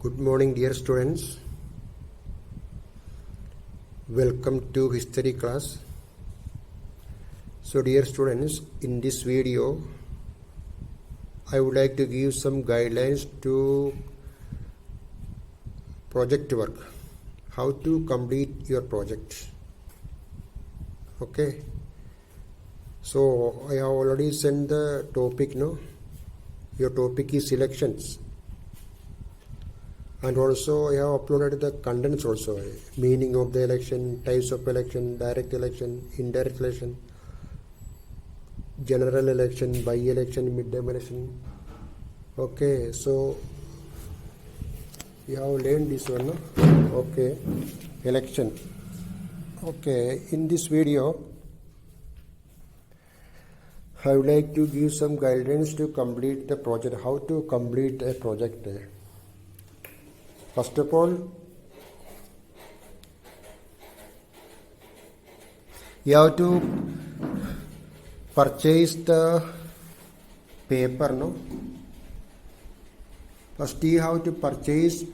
Good morning, dear students. Welcome to history class. So, dear students, in this video, I would like to give some guidelines to project work. How to complete your project. Okay. So, I have already sent the topic, no? Your topic is elections. And also I have uploaded the contents also, meaning of the election, types of election, direct election, indirect election, general election, by-election, mid-term election. Okay, so you have learned this one, no? Okay, election. Okay, in this video, I would like to give some guidance to complete the project, how to complete a project. First of all, you have to purchase the paper, no? First you have to purchase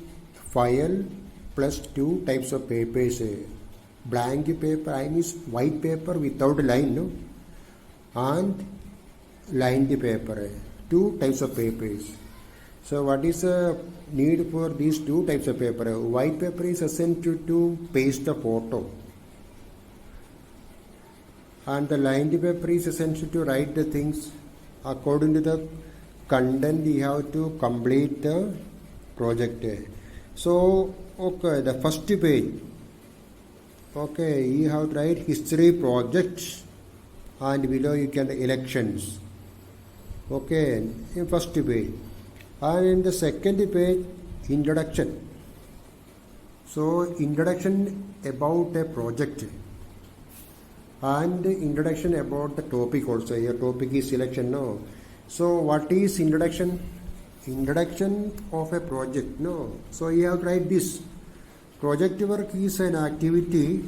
file plus two types of papers. Blank paper, I mean white paper without line, no? And lined paper, two types of papers. So what is the need for these two types of paper? White paper is essential to paste the photo, and the lined paper is essential to write the things according to the content you have to complete the project. So okay, the first page, okay, you have to write history projects, and below you can elections. Okay, in first page. And in the second page, introduction. So introduction about a project and introduction about the topic also. Your topic is election, no? So what is introduction? Introduction of a project, no? So you have to write this. Project work is an activity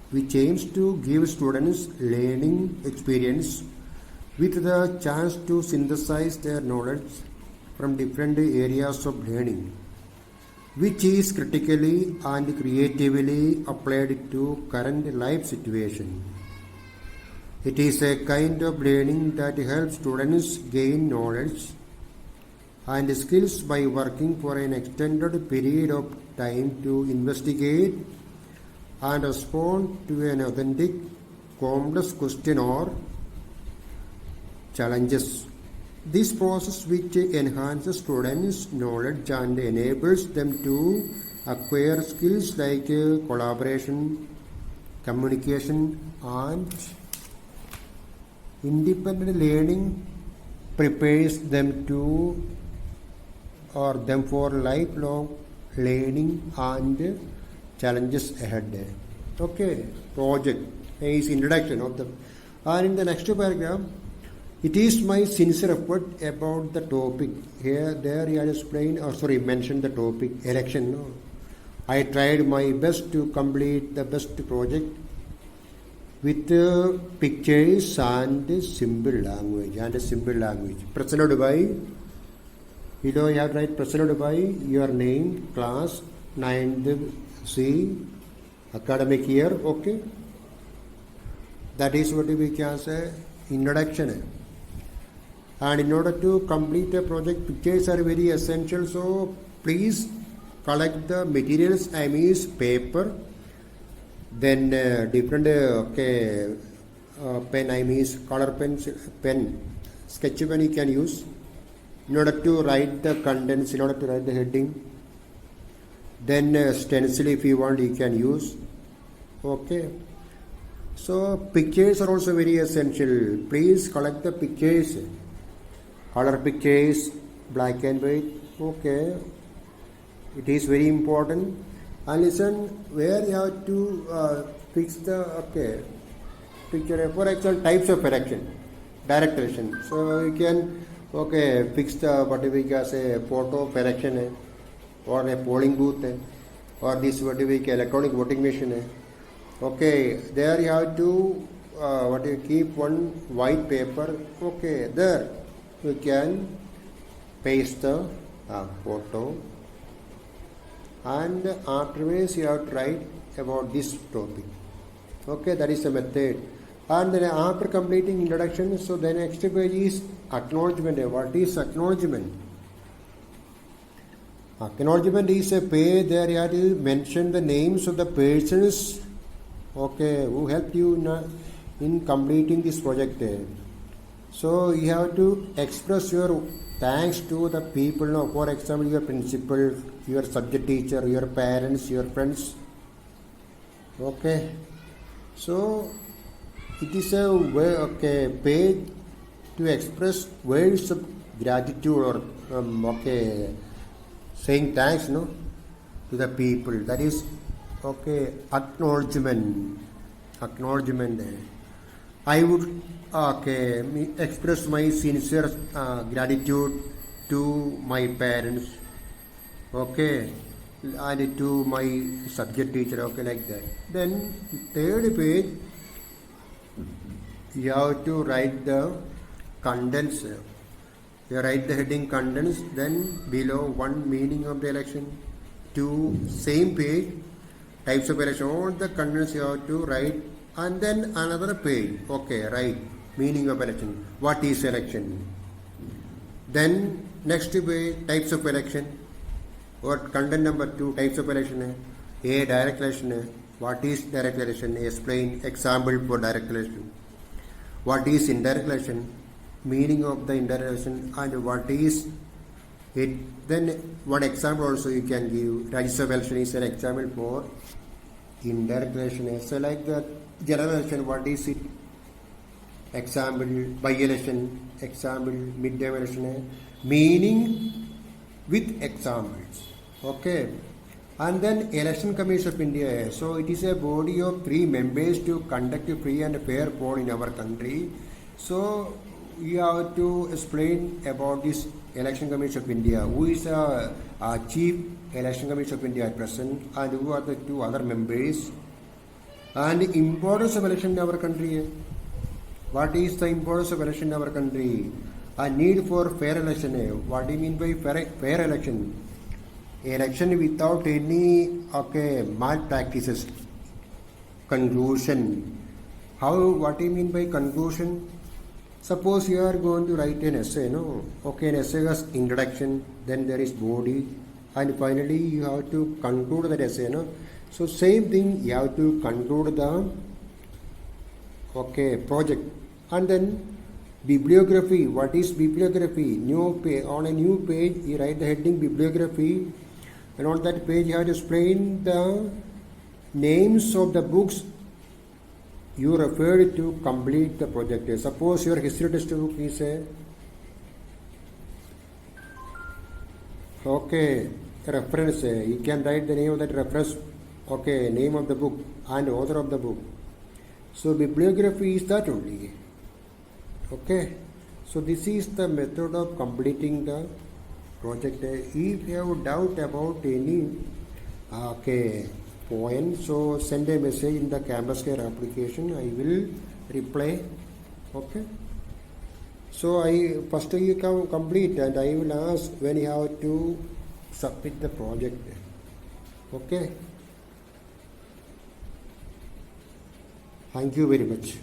which aims to give students learning experience with the chance to synthesize their knowledge from different areas of learning, which is critically and creatively applied to current life situation. It is a kind of learning that helps students gain knowledge and skills by working for an extended period of time to investigate and respond to an authentic, complex question or challenges. This process which enhances students' knowledge and enables them to acquire skills like collaboration, communication and independent learning prepares them for lifelong learning and challenges ahead. Okay, project is introduction of the, and in the next paragraph, it is my sincere effort about the topic. There he has explained, mentioned the topic, election. No? I tried my best to complete the best project with pictures and simple language. Presented by, you have to write presented by your name, class, 9th C, academic year, okay. That is what we can say, introduction. And in order to complete a project, pictures are very essential. So please collect the materials, I mean paper, then different pen, I mean color pen, sketch pen you can use in order to write the contents, in order to write the heading. Then stencil if you want you can use. Okay. So pictures are also very essential. Please collect the pictures. Color pictures, black and white, okay, it is very important. And listen, where you have to fix the picture, for example, types of election, direct election. So you can fix the what we can say photo of election or a polling booth or this what we call electronic voting machine. Okay, there you have to keep one white paper. Okay, there. You can paste the photo and afterwards you have to write about this topic. Okay, that is the method. And then after completing introduction, so the next page is acknowledgement. What is acknowledgement? Acknowledgement is a page there you have to mention the names of the persons, okay, who helped you in completing this project. So you have to express your thanks to the people, no? For example, your principal, your subject teacher, your parents, your friends. Okay. So it is a way, okay, page to express words of gratitude or okay, saying thanks, no, to the people. That is okay, acknowledgement. Acknowledgement. I would okay express my sincere gratitude to my parents, okay, and to my subject teacher, okay, like that. Then third page you have to write the contents. You write the heading contents, then below one, meaning of the election, two, same page, types of election, all the contents you have to write, and then another page, okay, write meaning of election, what is election. Then next page, types of election, or content number 2, types of election. A, direct election. What is direct election? Explain example for direct election. What is indirect election? Meaning of the indirect election, and what is it. Then one example also you can give. Register of election is an example for indirect election. So like the general election, what is it? Example, by election, example, midterm election. Meaning with examples. Okay. And then Election Commission of India. So it is a body of 3 members to conduct a free and fair poll in our country. So you have to explain about this Election Commission of India. Who is a Chief Election Commission of India at present, and who are the 2 other members? And the importance of election in our country. What is the importance of election in our country? A need for fair election. What do you mean by fair election? Election without any okay malpractices. Conclusion. How? What do you mean by conclusion? Suppose you are going to write an essay, no? Okay, an essay has introduction, then there is body, and finally you have to conclude that essay, no? So same thing, you have to conclude the okay project, and then bibliography. What is bibliography? New page, on a new page you write the heading bibliography, and on that page you have to explain the names of the books you referred to complete the project. Suppose your history textbook is a okay reference. You can write the name of that reference, okay, name of the book and author of the book. So bibliography is that only. Okay. So this is the method of completing the project. If you have doubt about any okay point, so send a message in the Campus Care application. I will reply. Okay. So I first you can complete, and I will ask when you have to submit the project. Okay. Thank you very much.